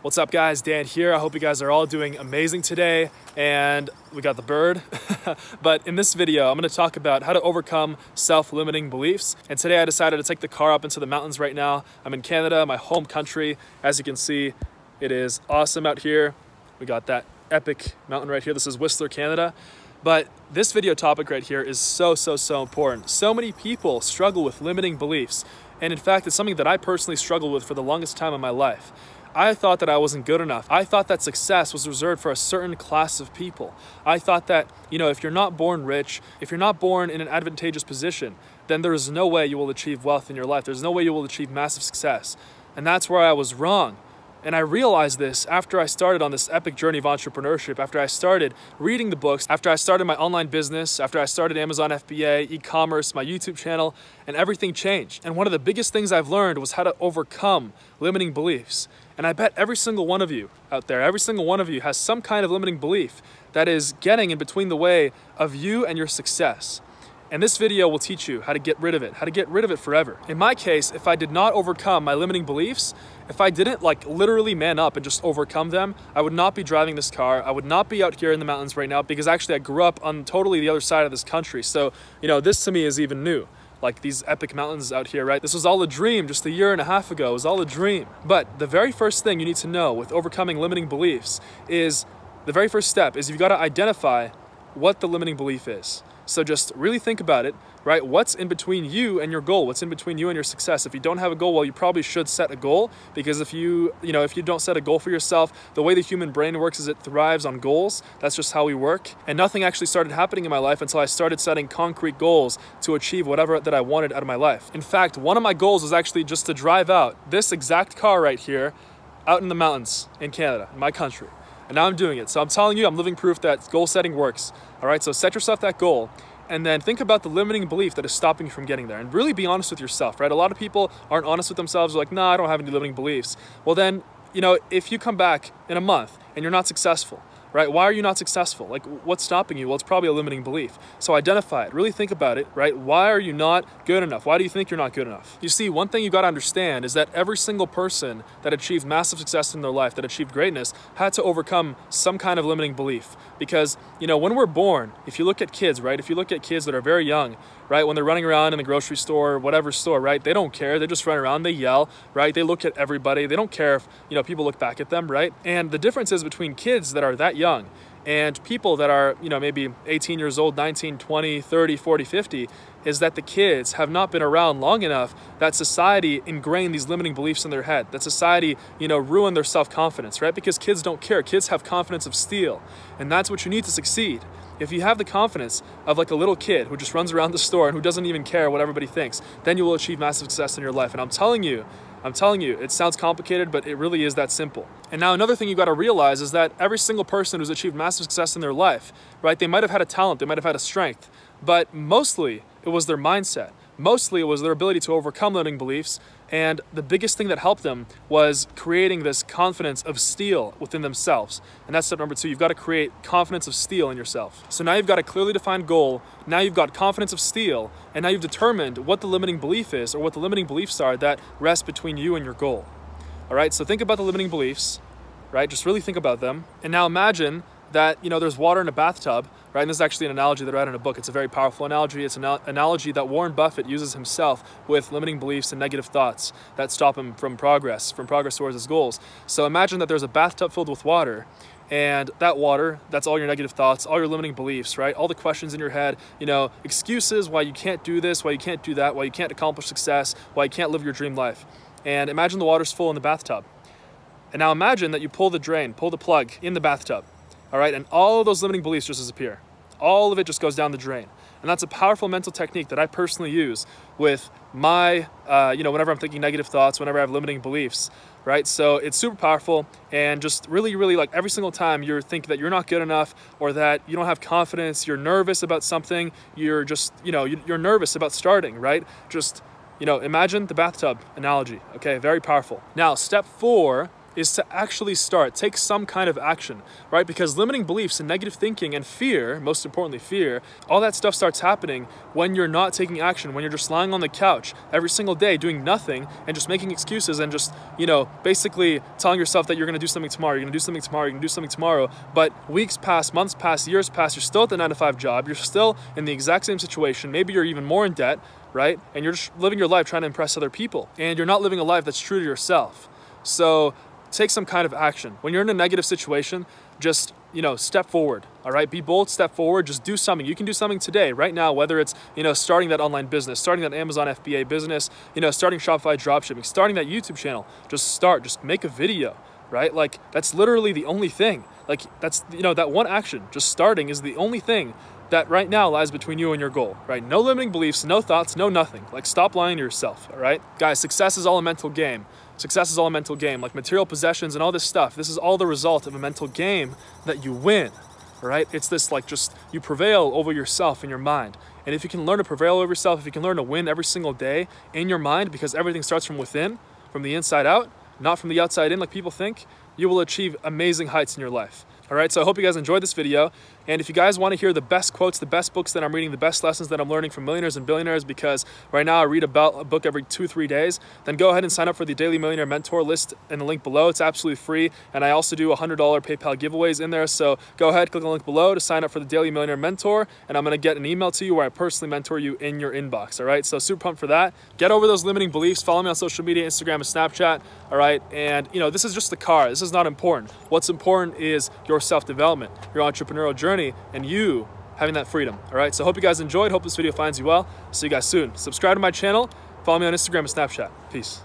What's up guys, Dan here. I hope you guys are all doing amazing today, and we got the bird. But in this video, I'm going to talk about how to overcome self-limiting beliefs. And today I decided to take the car up into the mountains right now. I'm in Canada, my home country. As you can see, it is awesome out here. We got that epic mountain right here. This is Whistler, Canada. But this video topic right here is so important. So many people struggle with limiting beliefs. And in fact, it's something that I personally struggled with for the longest time in my life. I thought that I wasn't good enough. I thought that success was reserved for a certain class of people. I thought that, if you're not born rich, if you're not born in an advantageous position, then there is no way you will achieve wealth in your life. There's no way you will achieve massive success. And that's where I was wrong. And I realized this after I started on this epic journey of entrepreneurship, after I started reading the books, after I started my online business, after I started Amazon FBA, e-commerce, my YouTube channel, and everything changed. And one of the biggest things I've learned was how to overcome limiting beliefs. And I bet every single one of you out there, every single one of you has some kind of limiting belief that is getting in between the way of you and your success. And this video will teach you how to get rid of it, how to get rid of it forever. In my case, if I did not overcome my limiting beliefs, if I didn't literally man up and just overcome them, I would not be driving this car. I would not be out here in the mountains right now, because actually I grew up on totally the other side of this country. So, this to me is even new. Like these epic mountains out here, right? This was all a dream just a year and a half ago. It was all a dream. But the very first thing you need to know with overcoming limiting beliefs is, the very first step is you've got to identify what the limiting belief is. So just really think about it, right? What's in between you and your goal? What's in between you and your success? If you don't have a goal, well, you probably should set a goal, because if you don't set a goal for yourself, the way the human brain works is it thrives on goals. That's just how we work. And nothing actually started happening in my life until I started setting concrete goals to achieve whatever that I wanted out of my life. In fact, one of my goals was actually just to drive out this exact car right here out in the mountains in Canada, in my country. And now I'm doing it. So I'm telling you, I'm living proof that goal setting works. All right, so set yourself that goal, and then think about the limiting belief that is stopping you from getting there. And really be honest with yourself, right? A lot of people aren't honest with themselves. They're like, nah, I don't have any limiting beliefs. Well then, if you come back in a month and you're not successful, right? Why are you not successful? Like, what's stopping you? Well, it's probably a limiting belief. So identify it, really think about it, right? Why are you not good enough? Why do you think you're not good enough? You see, one thing you got to understand is that every single person that achieved massive success in their life, that achieved greatness, had to overcome some kind of limiting belief. Because, when we're born, if you look at kids, right? If you look at kids that are very young, right? When they're running around in the grocery store, whatever store, right? They don't care. They just run around, they yell, right? They look at everybody. They don't care if, people look back at them, right? And the difference is between kids that are that young and people that are, maybe 18 years old, 19, 20, 30, 40, 50, is that the kids have not been around long enough that society ingrained these limiting beliefs in their head, that society, ruined their self-confidence, right? Because kids don't care. Kids have confidence of steel, and that's what you need to succeed. If you have the confidence of like a little kid who just runs around the store and who doesn't even care what everybody thinks, then you will achieve massive success in your life. And I'm telling you, it sounds complicated, but it really is that simple. And now another thing you got to realize is that every single person who's achieved massive success in their life, right? They might have had a talent, they might have had a strength, but mostly it was their mindset. Mostly it was their ability to overcome limiting beliefs, and the biggest thing that helped them was creating this confidence of steel within themselves. And that's step number 2. You've got to create confidence of steel in yourself. So now you've got a clearly defined goal, now you've got confidence of steel, and now you've determined what the limiting belief is, or what the limiting beliefs are that rest between you and your goal. All right, so think about the limiting beliefs, right? Just really think about them. And now imagine that, there's water in a bathtub, right? And this is actually an analogy that I read in a book. It's a very powerful analogy. It's an analogy that Warren Buffett uses himself with limiting beliefs and negative thoughts that stop him from progress towards his goals. So imagine that there's a bathtub filled with water, and that water, that's all your negative thoughts, all your limiting beliefs, right? All the questions in your head, excuses why you can't do this, why you can't do that, why you can't accomplish success, why you can't live your dream life. And imagine the water's full in the bathtub. And now imagine that you pull the plug in the bathtub. All right, and all of those limiting beliefs just disappear. All of it just goes down the drain. And that's a powerful mental technique that I personally use with my, whenever I'm thinking negative thoughts, whenever I have limiting beliefs, right? So it's super powerful, and just really, like every single time you're thinking that you're not good enough, or that you don't have confidence, you're nervous about something, you're just, you're nervous about starting, right? Just, imagine the bathtub analogy, okay? Very powerful. Now, step 4 is to actually start, take some kind of action, right? Because limiting beliefs and negative thinking and fear, most importantly fear, all that stuff starts happening when you're not taking action, when you're just lying on the couch every single day doing nothing and just making excuses and just, you know, basically telling yourself that you're gonna do something tomorrow, you're gonna do something tomorrow, you're gonna do something tomorrow, but weeks pass, months pass, years pass, you're still at the 9-to-5 job, you're still in the exact same situation, maybe you're even more in debt, right? And you're just living your life trying to impress other people, and you're not living a life that's true to yourself. So take some kind of action. When you're in a negative situation, just, you know, step forward, all right? Be bold, step forward, just do something. You can do something today, right now, whether it's, you know, starting that online business, starting that Amazon FBA business, you know, starting Shopify dropshipping, starting that YouTube channel. Just start, just make a video, right? Like, that's literally the only thing. Like, that's, you know, that one action, just starting is the only thing that right now lies between you and your goal, right? No limiting beliefs, no thoughts, no nothing. Like, stop lying to yourself, all right? Guys, success is all a mental game. Success is all a mental game. Like material possessions and all this stuff, this is all the result of a mental game that you win, all right? It's this, like, just, you prevail over yourself in your mind. And if you can learn to prevail over yourself, if you can learn to win every single day in your mind, because everything starts from within, from the inside out, not from the outside in like people think, you will achieve amazing heights in your life. All right, so I hope you guys enjoyed this video. And if you guys want to hear the best quotes, the best books that I'm reading, the best lessons that I'm learning from millionaires and billionaires, because right now I read about a book every 2-3 days, then go ahead and sign up for the Daily Millionaire Mentor list in the link below. It's absolutely free. And I also do $100 PayPal giveaways in there. So go ahead, click on the link below to sign up for the Daily Millionaire Mentor. And I'm going to get an email to you where I personally mentor you in your inbox. All right, so super pumped for that. Get over those limiting beliefs. Follow me on social media, Instagram and Snapchat. All right, and you know, this is just the car. This is not important. What's important is your self-development, your entrepreneurial journey, and you having that freedom. All right, so I hope you guys enjoyed. Hope this video finds you well. See you guys soon. Subscribe to my channel. Follow me on Instagram and Snapchat. Peace.